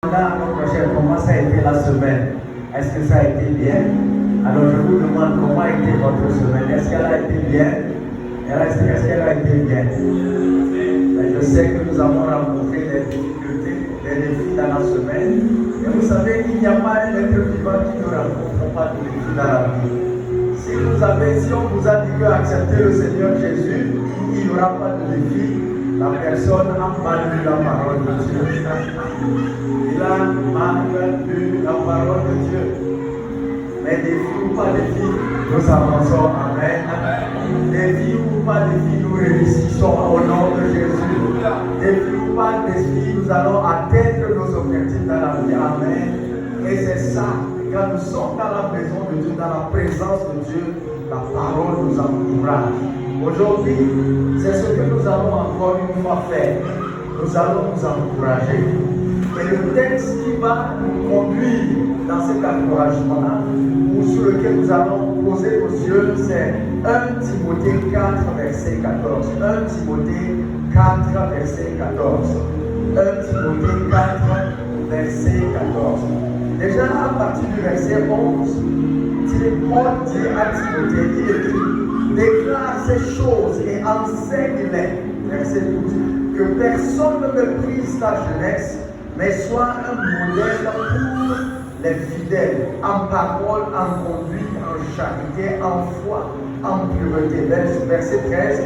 Notre cher, comment ça a été la semaine? Est-ce que ça a été bien? Alors je vous demande comment a été votre semaine. Est-ce qu'elle a été bien? Est-ce qu'elle a été bien? Je sais que nous avons rencontré des difficultés, des défis dans la semaine. Et vous savez qu'il n'y a pas un être vivant qui ne rencontre pas de défis dans la vie. Si on vous a dit qu'accepter le Seigneur Jésus, il n'y aura pas de défi, la personne a mal lu la parole de Dieu. Il a mal lu la parole de Dieu. Mais défi ou pas défi, nous avançons. Amen. Défi ou pas défi, nous réussissons au nom de Jésus. Défi ou pas défi, nous allons atteindre nos objectifs dans la vie. Amen. Et c'est ça, quand nous sommes dans la maison de Dieu, dans la présence de Dieu, la parole nous encourage. Aujourd'hui, c'est ce que nous allons encore une fois faire. Nous allons nous encourager. Et le texte qui va nous conduire dans cet encouragement-là, ou sur lequel nous allons poser nos yeux, c'est 1 Timothée 4, verset 14. 1 Timothée 4, verset 14. 1 Timothée 4, verset 14. Déjà à partir du verset 11, Paul dit à Timothée, il écrit, déclare ces choses et enseigne-les, verset 12, que personne ne méprise ta jeunesse, mais sois un modèle pour les fidèles, en parole, en conduite, en charité, en foi, en pureté. Verset 13,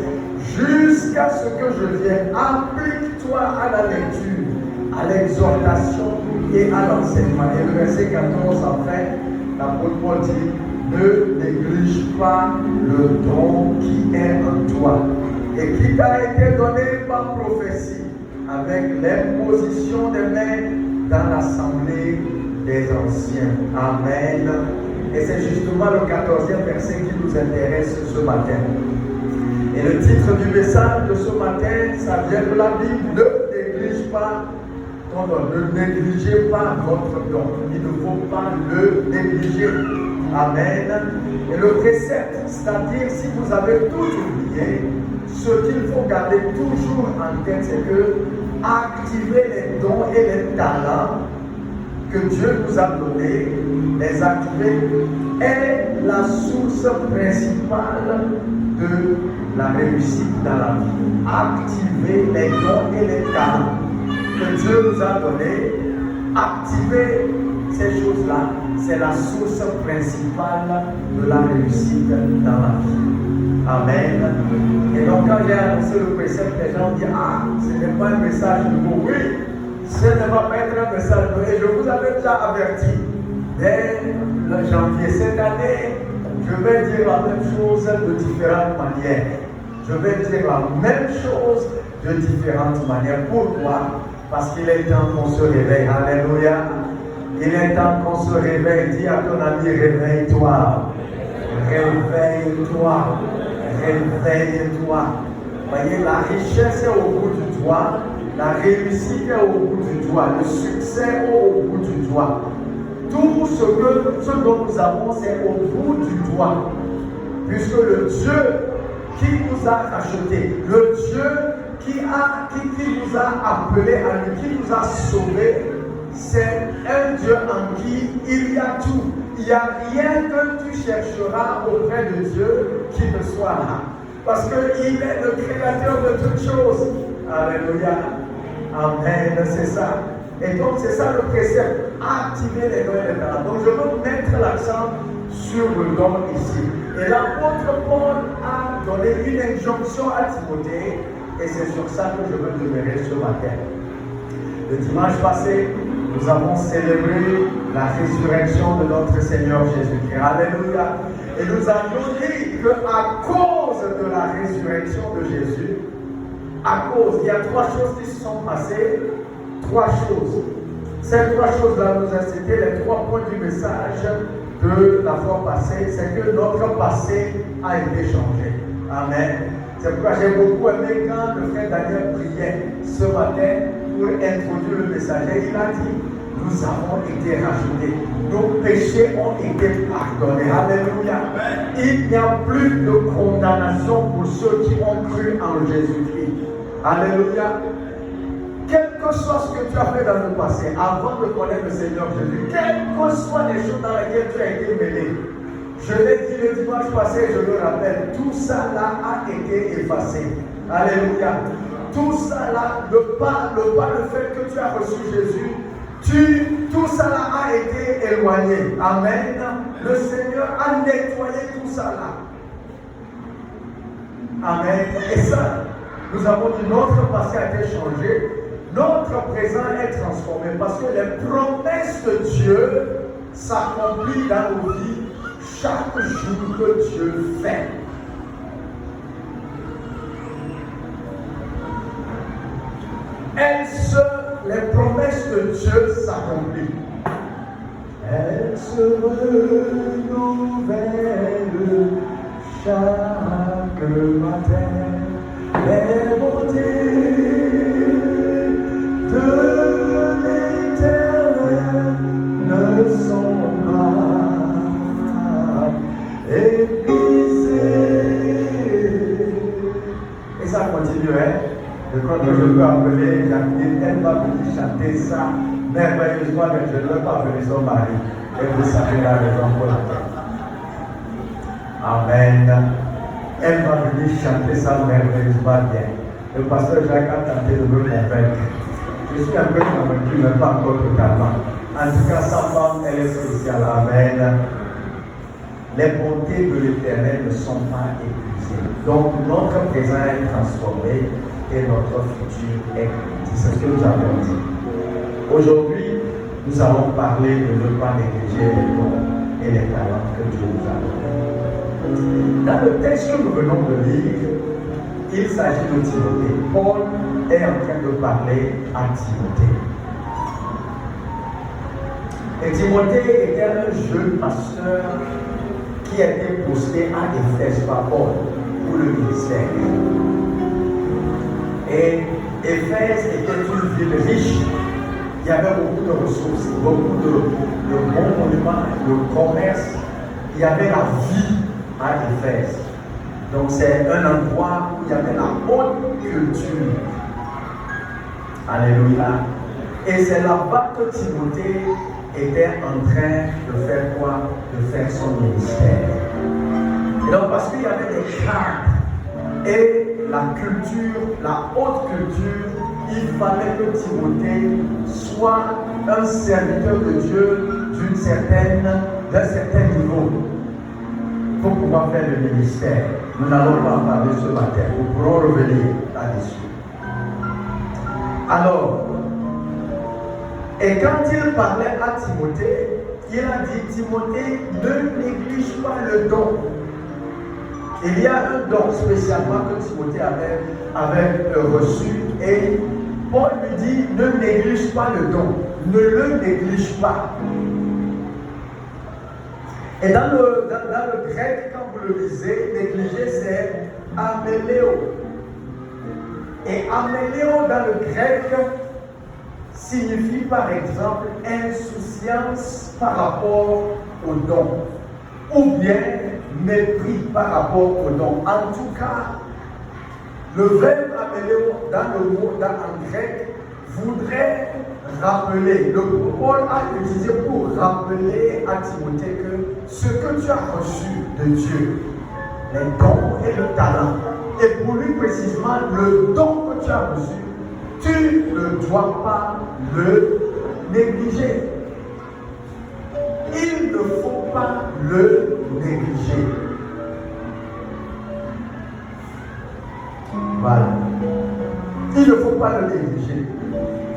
jusqu'à ce que je vienne, applique-toi à la lecture, à l'exhortation et à l'enseignement. Et le verset 14, enfin, l'apôtre Paul dit, ne néglige pas le don qui est en toi et qui t'a été donné par prophétie avec l'imposition des mains dans l'assemblée des anciens. Amen. Et c'est justement le 14e verset qui nous intéresse ce matin. Et le titre du message de ce matin, ça vient de la Bible. Ne néglige pas ton don. Ne négligez pas votre don. Il ne faut pas le négliger. Amen. Et le précepte, c'est-à-dire si vous avez tout oublié, ce qu'il faut garder toujours en tête, c'est que activer les dons et les talents que Dieu nous a donnés, les activer, est la source principale de la réussite dans la vie. Activer les dons et les talents que Dieu nous a donnés, activer ces choses-là, c'est la source principale de la réussite dans la vie. Amen. Et donc quand j'ai annoncé le précepte, les gens disent, ah, ce n'est pas un message nouveau. Oui, ce ne va pas être un message nouveau. Et je vous avais déjà averti, dès le janvier cette année, je vais dire la même chose de différentes manières. Je vais dire la même chose de différentes manières. Pourquoi? Parce qu'il est temps qu'on se réveille. Alléluia. Il est temps qu'on se réveille. Dis à ton ami, réveille-toi. Réveille-toi. Réveille-toi. Voyez, la richesse est au bout du doigt. La réussite est au bout du doigt. Le succès est au bout du doigt. Tout ce dont nous avons, c'est au bout du doigt. Puisque le Dieu qui nous a rachetés, le Dieu qui nous a appelés à lui, qui nous a sauvés, c'est un Dieu en qui il y a tout. Il n'y a rien que tu chercheras auprès de Dieu qui ne soit là. Parce qu'il est le créateur de toutes choses. Alléluia. Amen. C'est ça. Et donc c'est ça le précepte. Activer les dons et les talents. Donc je veux mettre l'accent sur le don ici. Et l'apôtre Paul a donné une injonction à Timothée. Et c'est sur ça que je veux demeurer ce matin. Le dimanche passé, nous avons célébré la résurrection de notre Seigneur Jésus-Christ. Alléluia. Et nous avions dit qu'à cause de la résurrection de Jésus, il y a 3 choses qui se sont passées. 3 choses. Ces 3 choses-là nous incitaient les 3 points du message de la fois passée. C'est que notre passé a été changé. Amen. C'est pourquoi j'ai beaucoup aimé quand le frère Daniel priait ce matin pour introduire le message. Et il a dit, nous avons été rachetés. Nos péchés ont été pardonnés. Alléluia. Il n'y a plus de condamnation pour ceux qui ont cru en Jésus-Christ. Alléluia. Quel que soit ce que tu as fait dans le passé, avant de connaître le Seigneur Jésus, quelles que soient les choses dans lesquelles tu as été mêlé, je l'ai dit le dimanche passé, je le rappelle, tout ça là a été effacé. Alléluia. Tout ça là, le fait que tu as reçu Jésus, tout ça là a été éloigné. Amen. Le Seigneur a nettoyé tout ça là. Amen. Et ça, nous avons dit notre passé a été changé, notre présent est transformé parce que les promesses de Dieu s'accomplissent dans nos vies chaque jour que Dieu fait. Les promesses de Dieu s'accomplissent. Elles se renouvellent chaque matin. Les bontés de l'Éternel ne sont pas épuisées. Et ça continue, hein? Je crois que je peux appeler Jacqueline, elle va venir chanter ça merveilleusement, mais je ne veux pas appeler son mari. Et vous savez la raison pour laquelle. Amen. Elle va venir chanter ça merveilleusement bien. Le pasteur Jacques a tenté de me convaincre. Je suis un peu convaincu, mais pas encore totalement. En tout cas, sa femme, elle est spéciale. Amen. Les bontés de l'Éternel ne sont pas épuisées. Donc, notre présent est transformé et notre futur est grandi. C'est ce que nous avons dit. Aujourd'hui, nous allons parler de ne pas négliger les dons et les talents que Dieu nous a donnés. Dans le texte que nous venons de lire, il s'agit de Timothée. Paul est en train de parler à Timothée. Et Timothée était un jeune pasteur qui a été posté à Éphèse par Paul pour le ministère. Et Éphèse était une ville riche. Il y avait beaucoup de ressources, beaucoup de bons monuments, de commerce. Il y avait la vie à Éphèse. Donc c'est un endroit où il y avait la haute culture. Alléluia. Et c'est là-bas que Timothée était en train de faire quoi? De faire son ministère. Et donc parce qu'il y avait des cadres et la culture, la haute culture, il fallait que Timothée soit un serviteur de Dieu d'un certain niveau pour pouvoir faire le ministère. Nous n'allons pas en parler ce matin, nous pourrons revenir là-dessus. Alors, et quand il parlait à Timothée, il a dit, Timothée, ne néglige pas le don. Il y a un don spécialement que Timothée avait reçu et Paul lui dit, ne néglige pas le don, ne le néglige pas. Et dans le grec, quand vous le lisez, négliger c'est améléo. Et améléo dans le grec signifie par exemple insouciance par rapport au don, ou bien mépris par rapport au don. En tout cas, le verbe améléo en grec voudrait rappeler, le Paul a utilisé pour rappeler à Timothée que ce que tu as reçu de Dieu, les dons et le talent, et pour lui précisément le don que tu as reçu, tu ne dois pas le négliger. Il ne faut pas le négliger. Voilà. Il ne faut pas le négliger.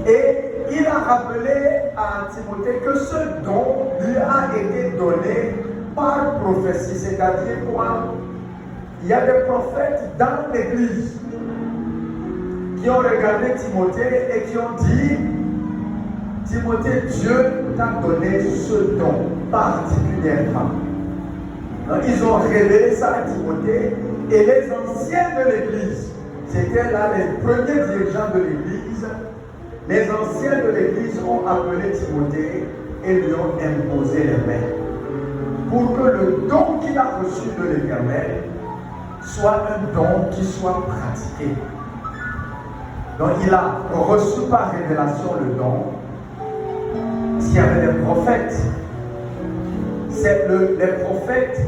Et il a rappelé à Timothée que ce don lui a été donné par prophétie. C'est-à-dire quoi? Il y a des prophètes dans l'église qui ont regardé Timothée et qui ont dit, Timothée, Dieu t'a donné ce don particulièrement. Donc, ils ont révélé ça à Timothée et les anciens de l'église, c'était là les premiers dirigeants de l'église, les anciens de l'église ont appelé Timothée et lui ont imposé les mains pour que le don qu'il a reçu de l'Éternel soit un don qui soit pratiqué. Donc il a reçu par révélation le don. S'il y avait des prophètes, les prophètes,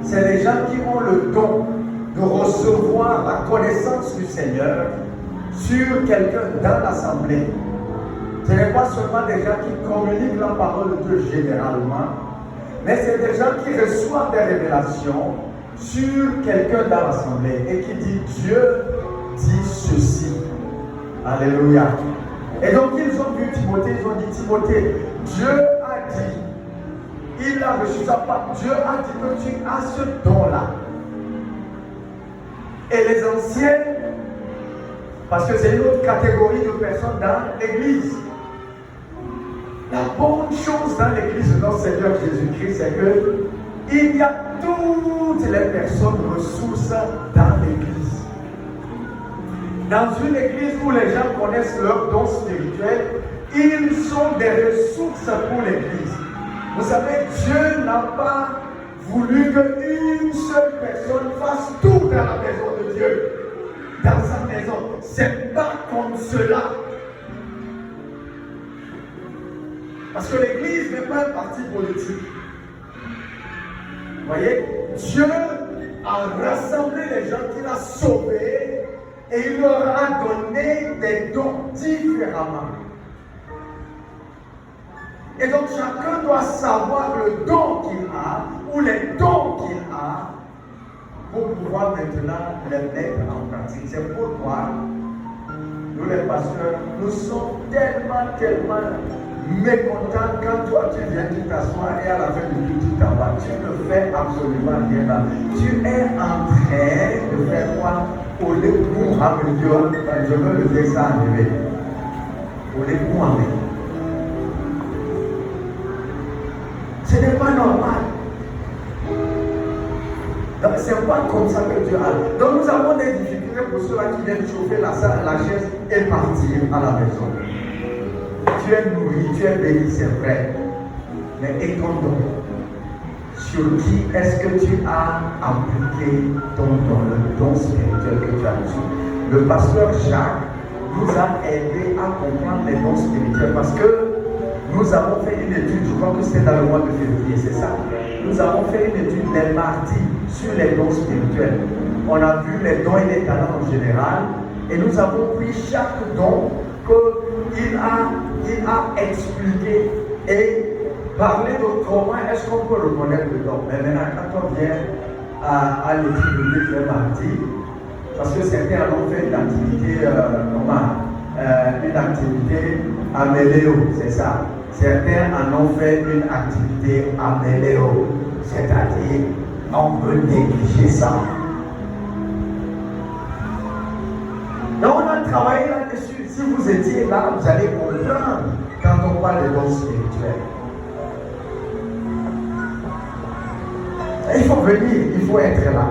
c'est les gens qui ont le don de recevoir la connaissance du Seigneur sur quelqu'un dans l'assemblée. Ce n'est pas seulement des gens qui communiquent la parole de Dieu généralement, mais c'est des gens qui reçoivent des révélations sur quelqu'un dans l'assemblée et qui dit Dieu dit ceci. Alléluia. Et donc ils ont vu Timothée, ils ont dit Timothée, Dieu a dit, il a reçu sa part, Dieu a dit que tu as ce don-là. Et les anciens, parce que c'est une autre catégorie de personnes dans l'église. La bonne chose dans l'église de notre Seigneur Jésus-Christ, c'est que il y a toutes les personnes ressources dans l'église. Dans une église où les gens connaissent leurs dons spirituels, ils sont des ressources pour l'église. Vous savez, Dieu n'a pas voulu qu'une seule personne fasse tout dans la maison de Dieu. Dans sa maison. C'est pas comme cela. Parce que l'église n'est pas un parti politique. Vous voyez, Dieu a rassemblé les gens qu'il a sauvés et il leur a donné des dons différemment. Et donc chacun doit savoir le don qu'il a ou les dons qu'il a pour pouvoir maintenant les mettre en pratique. C'est pourquoi nous les pasteurs, nous sommes tellement mécontents quand toi tu viens, tu t'assois et à la fin du tout tu t'en vas. Tu ne fais absolument rien là. Tu es en train de faire quoi? Au lieu pour je veux le dire ça en anglais. Au lieu pour ce n'est pas normal. Donc c'est pas comme ça que Dieu a. Donc nous avons des difficultés pour ceux-là qui viennent chauffer la chaise et partir à la maison. Tu es nourri, tu es béni, c'est vrai. Mais et ton don? Sur qui est-ce que tu as appliqué ton don, le don spirituel que tu as reçu? Le pasteur Jacques nous a aidé à comprendre les dons spirituels parce que nous avons fait une étude, je crois que c'était dans le mois de février, c'est ça. Nous avons fait une étude les mardis sur les dons spirituels. On a vu les dons et les talents en général et nous avons pris chaque don qu'il a expliqué et parlé de comment est-ce qu'on peut reconnaître le don. Mais maintenant, quand on vient à l'étude de le mardi, parce que certains ont fait une activité, une activité améléo, c'est ça. Certains en ont fait une activité améléo, c'est-à-dire on peut négliger ça. Donc on a travaillé là-dessus. Si vous étiez là, vous allez comprendre quand on parle de dons spirituels. Il faut venir, il faut être là.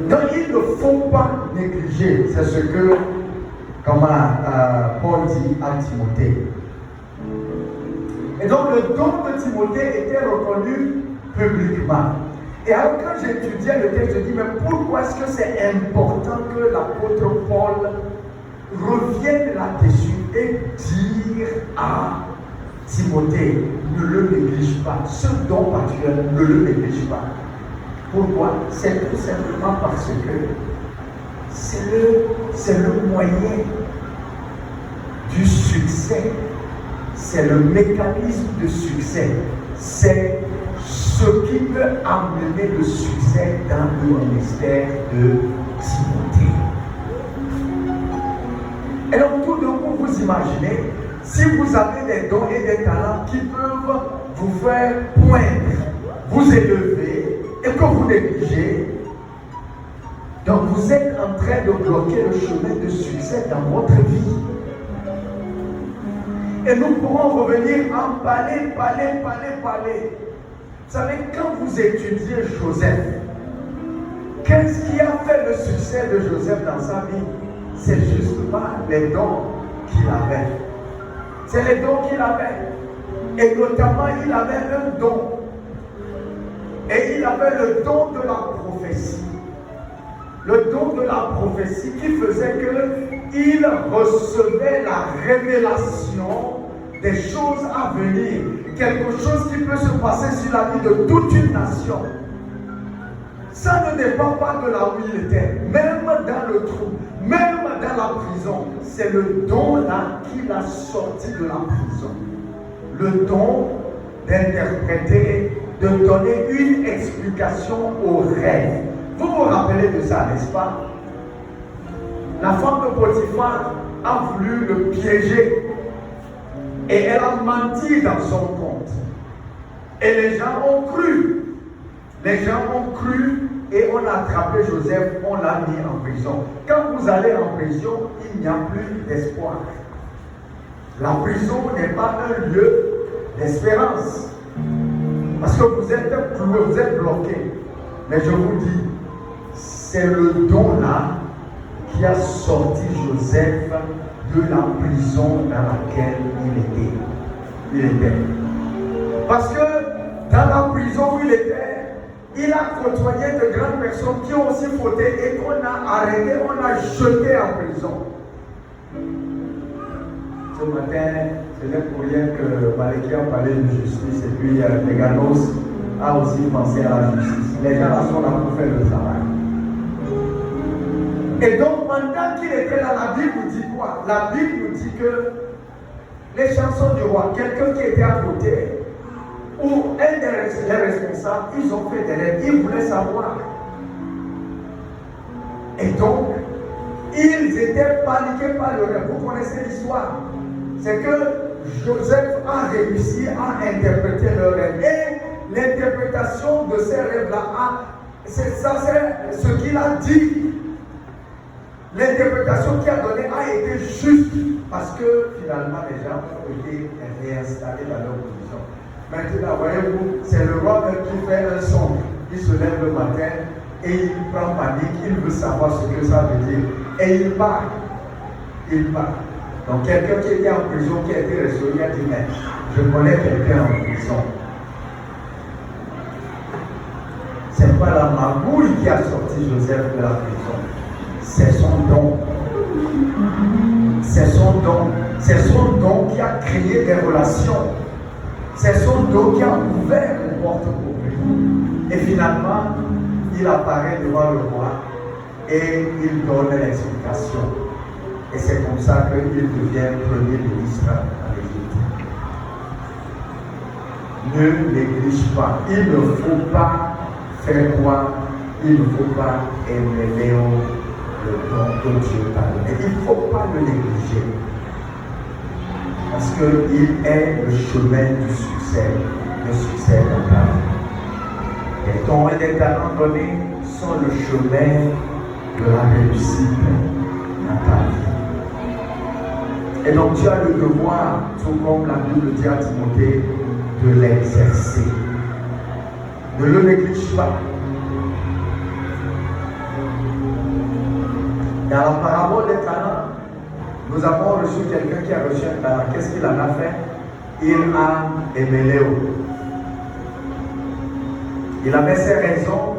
Donc il ne faut pas négliger, c'est ce que Paul dit à Timothée. Et donc le don de Timothée était reconnu publiquement. Et alors quand j'étudiais le texte, je dis, mais pourquoi est-ce que c'est important que l'apôtre Paul revienne là-dessus et dire à Timothée, ne le néglige pas, ce don particulier, ne le néglige pas. Pourquoi? C'est tout simplement parce que c'est le moyen du succès. C'est le mécanisme de succès. C'est ce qui peut amener le succès dans le ministère de Timothée. Et donc tout d'un coup, vous imaginez, si vous avez des dons et des talents qui peuvent vous faire poindre, vous élever et que vous négligez, donc vous êtes en train de bloquer le chemin de succès dans votre vie. Et nous pourrons revenir en parler. Vous savez, quand vous étudiez Joseph, qu'est-ce qui a fait le succès de Joseph dans sa vie? C'est justement les dons qu'il avait. C'est les dons qu'il avait. Et notamment, il avait un don. Et il avait le don de la prophétie. Le don de la prophétie qui faisait il recevait la révélation des choses à venir, quelque chose qui peut se passer sur la vie de toute une nation. Ça ne dépend pas de là où il était, même dans le trou, même dans la prison. C'est le don là qui l'a sorti de la prison. Le don d'interpréter, de donner une explication au rêve. Vous vous rappelez de ça, n'est-ce pas? La femme de Potiphar a voulu le piéger et elle a menti dans son compte. Et les gens ont cru. Les gens ont cru et on a attrapé Joseph, on l'a mis en prison. Quand vous allez en prison, il n'y a plus d'espoir. La prison n'est pas un lieu d'espérance. Parce que vous êtes cloué, vous êtes bloqué. Mais je vous dis, c'est le don là qui a sorti Joseph de la prison dans laquelle il était. Parce que dans la prison où il était, il a côtoyé de grandes personnes qui ont aussi fauté et qu'on a arrêté, on a jeté en prison. Ce matin, ce n'est pour rien que Maliki a parlé de justice et puis Leganos a aussi pensé à la justice. Les gens là sont là pour faire le travail. Et donc, pendant qu'il était là, la Bible nous dit quoi? La Bible nous dit que les chansons du roi, quelqu'un qui était à côté, ou un des responsables, ils ont fait des rêves, ils voulaient savoir. Et donc, ils étaient paniqués par le rêve. Vous connaissez l'histoire. C'est que Joseph a réussi à interpréter le rêve. Et l'interprétation de ces rêves-là, c'est ce qu'il a dit. L'interprétation qu'il a donnée a été juste parce que finalement les gens ont été réinstallés dans leur position. Maintenant, voyez-vous, c'est le roi qui fait un son. Il se lève le matin et il prend panique, il veut savoir ce que ça veut dire. Et il part. Il part. Donc quelqu'un qui était en prison, qui a été restauré, il a dit, mais je connais quelqu'un en prison. C'est pas la magouille qui a sorti Joseph de la prison. C'est son don. C'est son don. C'est son don qui a créé des relations. C'est son don qui a ouvert les portes pour lui. Et finalement, il apparaît devant le roi et il donne l'explication. Et c'est comme ça qu'il devient premier ministre en Égypte. Ne néglige pas. Il ne faut pas faire quoi? Il ne faut pas aimer le don que Dieu t'a donné. Il ne faut pas le négliger. Parce qu'il est le chemin du succès. Le succès dans ta vie. Les dons et les talents donnés sont le chemin de la réussite dans ta vie. Et donc tu as le devoir, tout comme la Bible dit à Timothée, de l'exercer. Ne le néglige pas. Dans la parabole des talents, nous avons reçu quelqu'un qui a reçu un talent. Qu'est-ce qu'il en a fait? Il a éméléo. Il avait ses raisons,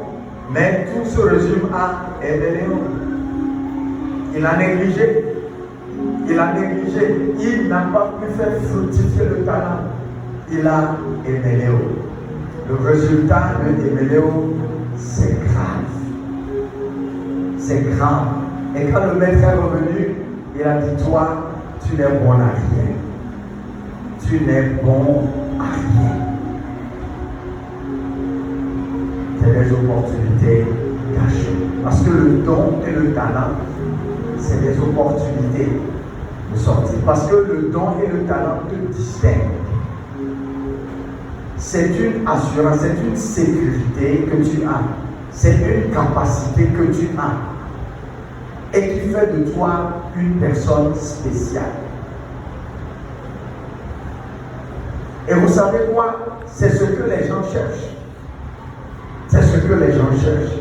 mais tout se résume à éméléo. Il a négligé. Il a négligé. Il n'a pas pu faire fructifier le talent. Il a éméléo. Le résultat de éméléo, c'est grave. C'est grave. Et quand le maître est revenu, il a dit, toi, tu n'es bon à rien. Tu n'es bon à rien. C'est des opportunités cachées. Parce que le don et le talent, c'est des opportunités de sortir. Parce que le don et le talent te distinguent. C'est une assurance, c'est une sécurité que tu as. C'est une capacité que tu as. Et qui fait de toi une personne spéciale. Et vous savez quoi? C'est ce que les gens cherchent. C'est ce que les gens cherchent.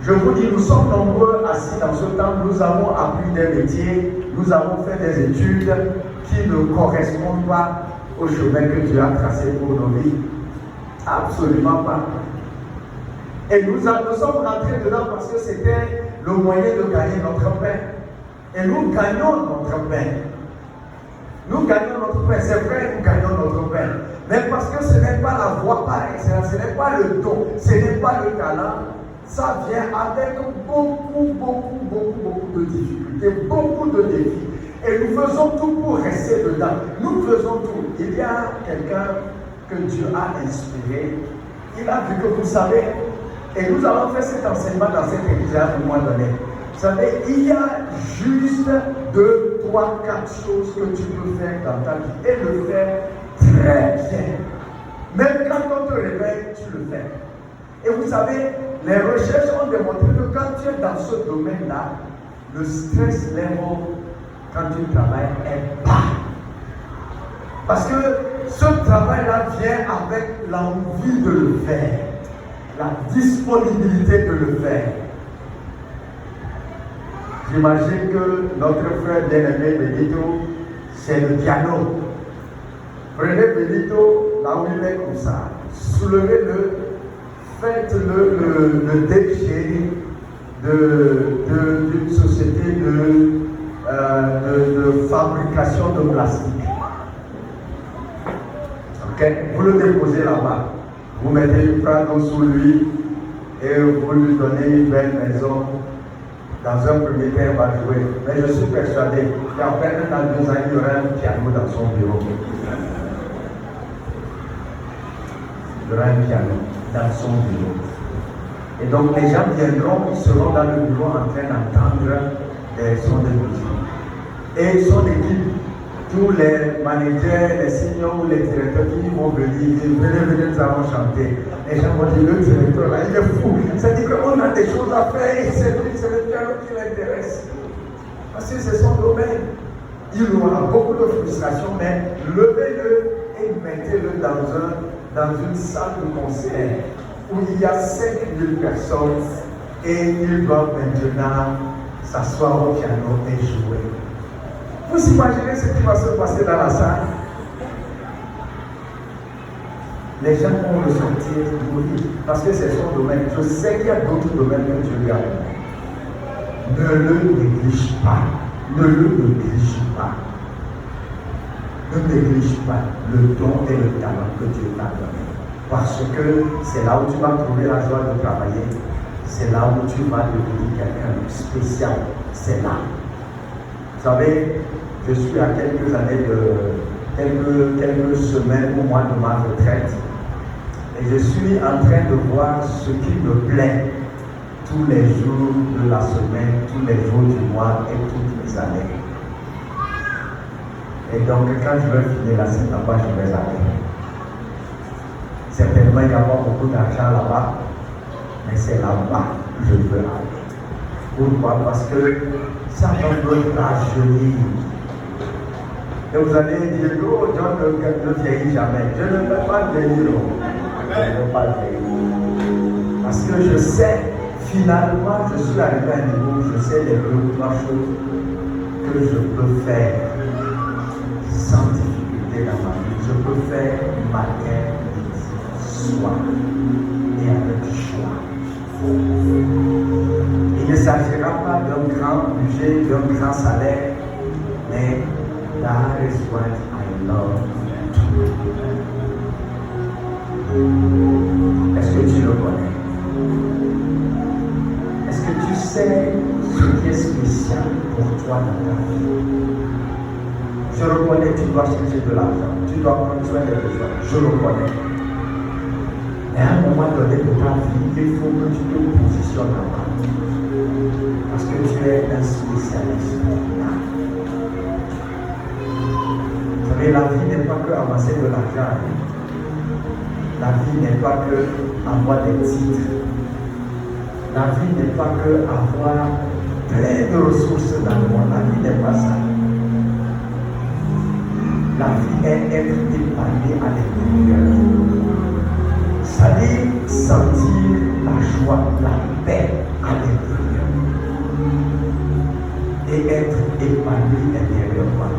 Je vous dis, nous sommes nombreux assis dans ce temple, nous avons appris des métiers, nous avons fait des études qui ne correspondent pas au chemin que Dieu a tracé pour nos vies. Absolument pas. Et nous sommes rentrés dedans parce que c'était le moyen de gagner notre pain. Et nous gagnons notre pain. Nous gagnons notre pain. C'est vrai, nous gagnons notre pain. Mais parce que ce n'est pas la voie par excellence, ce n'est pas le don, ce n'est pas le talent. Ça vient avec beaucoup de difficultés, beaucoup de défis. Et nous faisons tout pour rester dedans. Nous faisons tout. Il y a quelqu'un que Dieu a inspiré. Il a vu que vous savez, et nous avons fait cet enseignement dans cette église à un moment donné. Vous savez, il y a juste 2, 3, 4 choses que tu peux faire dans ta vie et le faire très bien. Même quand on te réveille, tu le fais. Et vous savez, les recherches ont démontré que quand tu es dans ce domaine-là, le stress level, quand tu travailles, est bas. Parce que ce travail-là vient avec l'envie de le faire, la disponibilité de le faire. J'imagine que notre frère bien-aimé Benito, c'est le piano. Prenez Benito, là où il est comme ça, soulevez-le, faites-le déchet d'une société de fabrication de plastique. Ok? Vous le déposez là-bas, vous mettez une prado sous lui et vous lui donnez une belle maison. Dans un premier temps, il va jouer. Mais je suis persuadé qu'après 1 à 2 ans, il y aura un piano dans son bureau. Il y aura un piano dans son bureau. Et donc les gens viendront, ils seront dans le bureau en train d'entendre des sons de musique. Et son équipe, tous les managers, les seniors ou les directeurs qui vont venir, venez, nous allons chanter. Les gens vont dire, le directeur là, il est fou. C'est-à-dire qu'on a des choses à faire et c'est le piano qui l'intéresse. Parce que c'est son domaine. Il aura beaucoup de frustration, mais levez-le et mettez-le dans une salle de concert où il y a 5000 personnes et ils doivent maintenant s'asseoir au piano et jouer. Vous imaginez ce qui va se passer dans la salle? Les gens vont ressentir mourir parce que c'est son domaine. Je sais qu'il y a d'autres domaines que Dieu lui a donné. Ne le néglige pas. Ne le néglige pas. Ne néglige pas le don et le talent que Dieu t'a donné. Parce que c'est là où tu vas trouver la joie de travailler. C'est là où tu vas devenir quelqu'un de spécial. C'est là. Vous savez, je suis à quelques années quelques semaines au mois de ma retraite. Et je suis en train de voir ce qui me plaît tous les jours de la semaine, tous les jours du mois et toutes les années. Et donc, quand je vais finir la scène là-bas, je vais aller. Certainement, il n'y a pas beaucoup d'argent là-bas, mais c'est là-bas que je veux aller. Pourquoi? Parce que ça va me rajeunir. Et vous allez dire, oh, John ne vieillit jamais. Je ne veux pas vieillir. Je ne veux pas vieillir. Parce que je sais, finalement, je suis arrivé à un niveau où je sais les 2 ou 3 choses que je peux faire sans difficulté dans ma vie. Je peux faire matin, midi, soir et avec choix. Il ne s'agira pas d'un grand budget, d'un grand salaire, mais that is what I love to do. Est-ce que tu le connais? Est-ce que tu sais ce qui est spécial pour toi dans ta vie? Je reconnais, tu dois chercher de l'argent, tu dois prendre soin des besoins, je le reconnais. Mais à un moment donné de ta vie, il faut que tu te positionnes là-bas. Parce que tu es un spécialiste. Vous savez, la vie n'est pas que amasser de l'argent. La vie n'est pas que avoir des titres. La vie n'est pas que avoir plein de ressources dans le monde. La vie n'est pas ça. La vie est être épargné à l'intérieur. C'est-à-dire sentir la joie, la paix à l'intérieur. Et être épanoui intérieurement.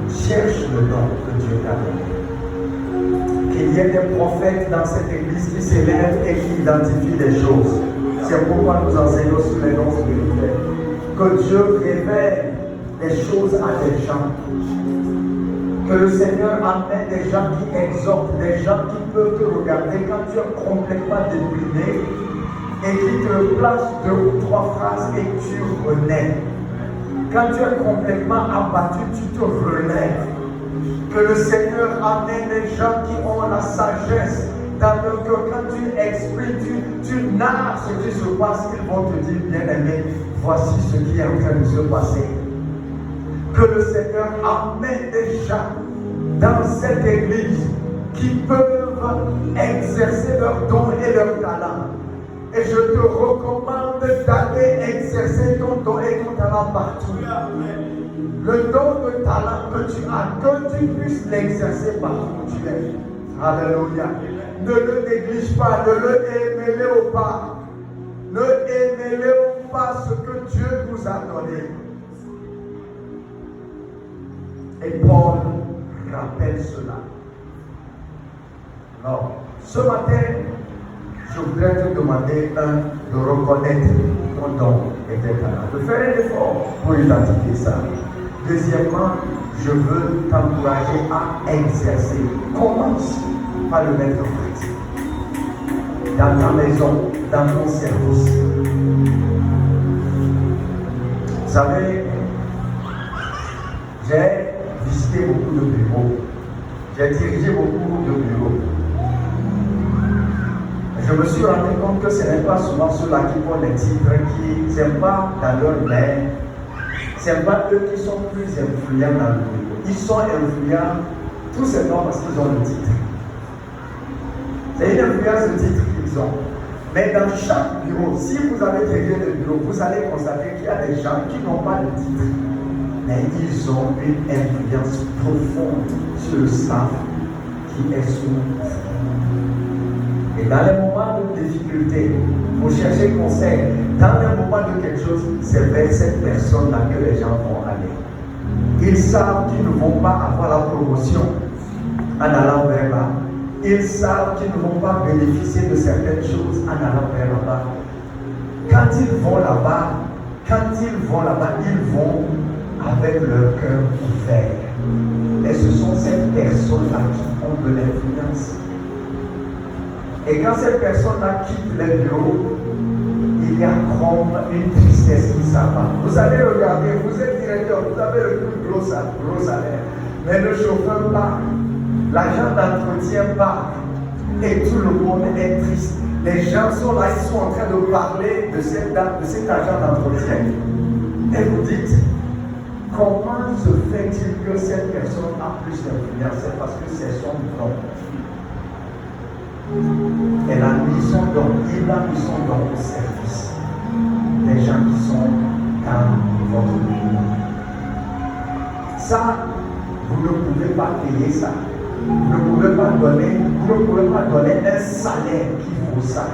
Cherche le don que Dieu t'a donné. Qu'il y ait des prophètes dans cette église qui s'élèvent et qui identifient des choses. C'est pourquoi nous enseignons sur les dons spirituels. Que Dieu révèle des choses à des gens. Que le Seigneur amène des gens qui exhortent, des gens qui peuvent te regarder quand tu es complètement déprimé et qui te placent 2 ou 3 phrases et tu renais. Quand tu es complètement abattu, tu te relèves. Que le Seigneur amène des gens qui ont la sagesse dans le cœur. Quand tu exprimes, tu narres ce qui se passe, ils vont te dire, bien-aimé, voici ce qui est en train de se passer. Que le Seigneur amène des gens dans cette église qui peuvent exercer leurs dons et leurs talents. Et je te recommande d'aller exercer ton don et ton talent partout. Le don de talent que tu as, que tu puisses l'exercer partout où tu es. Alléluia. Ne le néglige pas, ne le émêlez pas. Ne émêlez pas ce que Dieu nous a donné. Et Paul rappelle cela. Alors, ce matin, je voudrais te demander, de reconnaître ton don et tes talents, de faire un effort pour identifier ça. Deuxièmement, je veux t'encourager à exercer. Commence par le mettre en pratique. Dans ta maison, dans ton service. Vous savez, j'ai visité beaucoup de bureaux. J'ai dirigé beaucoup de bureaux. Je me suis rendu compte que ce n'est pas souvent ceux-là qui font les titres, qui n'aiment pas dans leur main. Ce n'est pas eux qui sont plus influents dans le bureau. Ils sont influents tout simplement parce qu'ils ont le titre. C'est une influence de titre qu'ils ont. Mais dans chaque bureau, si vous avez dirigé le bureau, vous allez constater qu'il y a des gens qui n'ont pas de titre. Mais ils ont une influence profonde sur le staff qui est sous vous. Et dans les moments de difficulté, vous cherchez conseil, dans les moments de quelque chose, c'est vers cette personne-là que les gens vont aller. Ils savent qu'ils ne vont pas avoir la promotion en allant vers là. Ils savent qu'ils ne vont pas bénéficier de certaines choses en allant vers là-bas. Quand ils vont là-bas, ils vont avec leur cœur ouvert. Et ce sont ces personnes-là qui ont de l'influence. Et quand ces personnes-là quittent les bureaux, il y a comme une tristesse qui s'abat. Vous allez regarder, vous êtes directeur, vous avez le plus gros salaire, mais le chauffeur part, l'agent d'entretien part, et tout le monde est triste. Les gens sont là, ils sont en train de parler de cet agent d'entretien. Et vous dites, comment se fait-il que cette personne a plus d'influence? C'est parce que c'est son don. Elle a mis son don, il a mis son don au service des gens qui sont dans votre vie. Ça, vous ne pouvez pas payer ça. Vous ne pouvez pas donner un salaire qui vaut ça.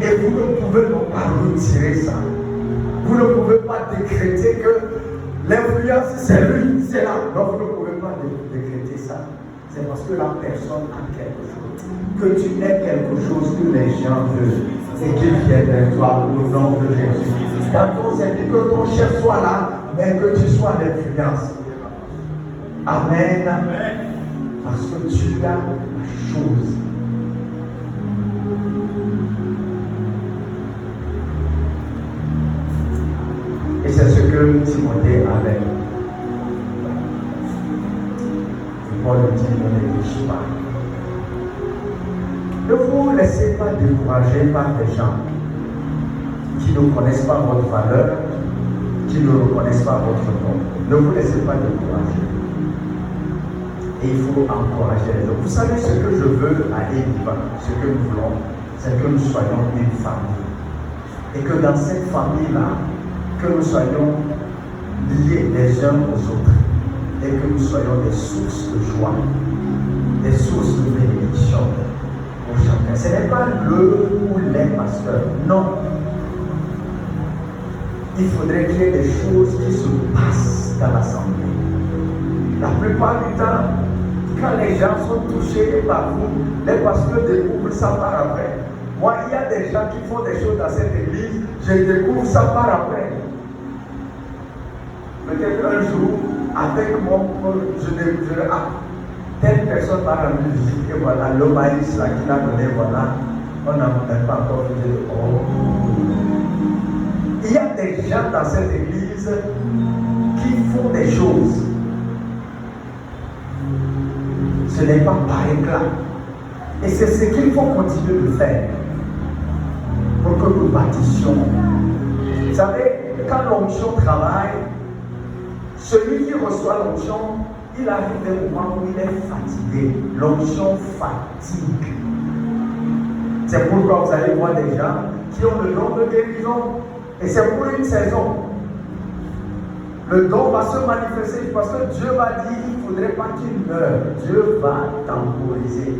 Et vous ne pouvez pas retirer ça. Vous ne pouvez pas décréter que l'influence c'est lui, c'est là. Non, vous ne pouvez pas décréter ça. C'est parce que la personne a quelque chose. Que tu aies quelque chose que les gens veulent et qu'ils viennent vers toi au nom de Jésus. Dans ton service, que ton chef soit là, mais que tu sois l'influence. Amen. Parce que tu as la chose. Et c'est ce que Timothée avait. Paul dit, ne néglige pas. Ne vous laissez pas décourager par des gens qui ne connaissent pas votre valeur, qui ne reconnaissent pas votre nom. Ne vous laissez pas décourager. Et il faut encourager les autres. Vous savez ce que je veux à Éliva, ce que nous voulons, c'est que nous soyons une famille. Et que dans cette famille-là, que nous soyons liés les uns aux autres. Et que nous soyons des sources de joie, des sources de bénédiction pour chacun. Ce n'est pas le ou les pasteurs, non. Il faudrait qu'il y ait des choses qui se passent dans l'assemblée. La plupart du temps, quand les gens sont touchés par vous, les pasteurs découvrent ça par après. Moi, il y a des gens qui font des choses dans cette église, je découvre ça par après. Peut-être un jour, avec mon telle personne m'a rendu visite, et voilà, le maïs là qu'il a donné, voilà, on n'a même pas encore dit oh. Il y a des gens dans cette église qui font des choses. Ce n'est pas par éclat. Et c'est ce qu'il faut continuer de faire pour que nous bâtissions. Vous savez, quand l'onction travaille, celui qui reçoit l'onction, il arrive des moments où il est fatigué. L'onction fatigue. C'est pourquoi vous allez voir des gens qui ont le don de guérison. Et c'est pour une saison. Le don va se manifester parce que Dieu va dire qu'il ne faudrait pas qu'il meure. Dieu va temporiser.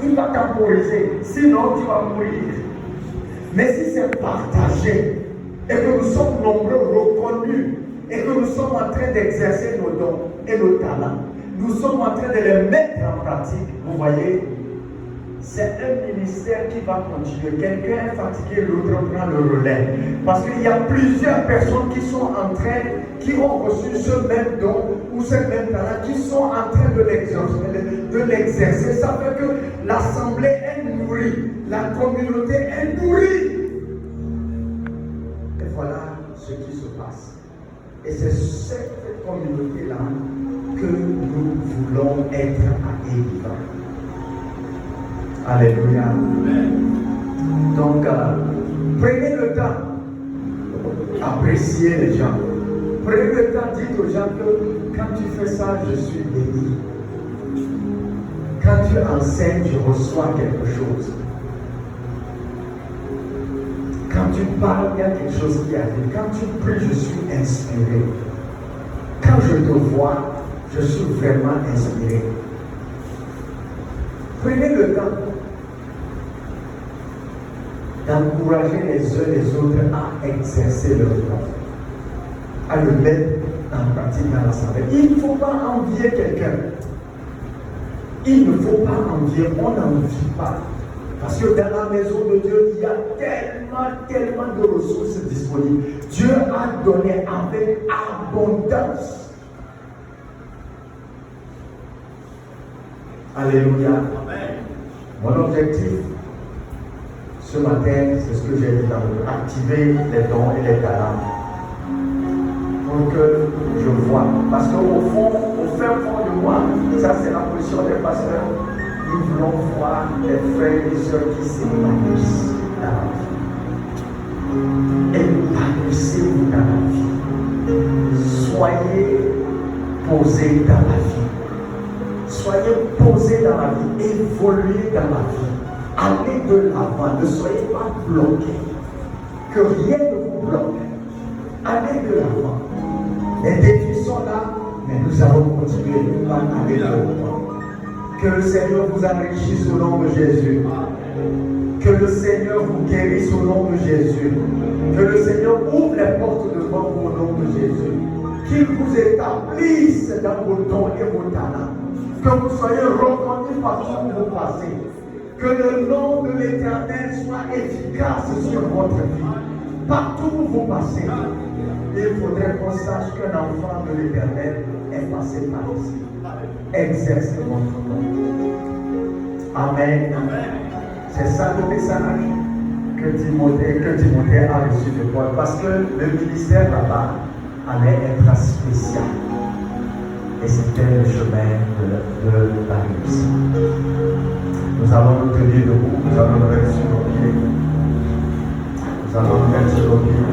Il va temporiser. Sinon, tu vas mourir. Mais si c'est partagé et que nous sommes nombreux reconnus et que nous sommes en train d'exercer nos dons et nos talents, nous sommes en train de les mettre en pratique, vous voyez, c'est un ministère qui va continuer. Quelqu'un est fatigué, l'autre prend le relais. Parce qu'il y a plusieurs personnes qui sont en train, qui ont reçu ce même don ou ce même talent, qui sont en train de l'exercer. Ça fait que l'assemblée est nourrie, la communauté est nourrie. Et voilà ce qui se passe. Et c'est cette communauté-là que nous voulons être à Éviva. Alléluia. Donc, prenez le temps d'apprécier les gens. Prenez le temps, dites aux gens que quand tu fais ça, je suis béni. Quand tu enseignes, je reçois quelque chose. Quand tu parles, il y a quelque chose qui arrive. Quand tu pries, je suis inspiré. Quand je te vois, je suis vraiment inspiré. Prenez le temps d'encourager les uns les autres à exercer leur don, à le mettre en pratique dans l'assemblée. Il ne faut pas envier quelqu'un. Il ne faut pas envier, on n'envie pas. Parce que dans la maison de Dieu, il y a tellement de ressources disponibles. Dieu a donné avec abondance. Alléluia. Amen. Mon objectif ce matin, c'est ce que j'ai dit dans le activer les dons et les talents. Pour que je vois. Parce qu'au fond, au fin fond de moi, ça c'est la position des pasteurs, nous voulons voir les frères et sœurs qui s'épanouissent dans la vie. Épanouissez-vous dans la vie. Soyez posés dans la vie. Soyez posés dans la vie, évoluez dans la vie, allez de l'avant, ne soyez pas bloqués, que rien ne vous bloque, allez de l'avant. Les défis sont là, mais nous allons continuer à aller de l'avant. Que le Seigneur vous enrichisse au nom de Jésus, que le Seigneur vous guérisse au nom de Jésus, que le Seigneur ouvre les portes devant vous au nom de Jésus, qu'il vous établisse dans vos dons et vos talents. Que vous soyez reconnus partout où vous passez. Que le nom de l'Éternel soit efficace sur votre vie. Partout où vous passez. Il faudrait qu'on sache qu'un enfant de l'Éternel est passé par ici. Exercez votre nom. Amen. C'est ça le message que Timothée a reçu de Paul. Parce que le ministère là-bas allait être spécial. Et c'était le chemin de la réussite. Nous allons nous tenir debout, nous allons nous mettre sur nos pieds. Nous allons nous mettre sur nos pieds.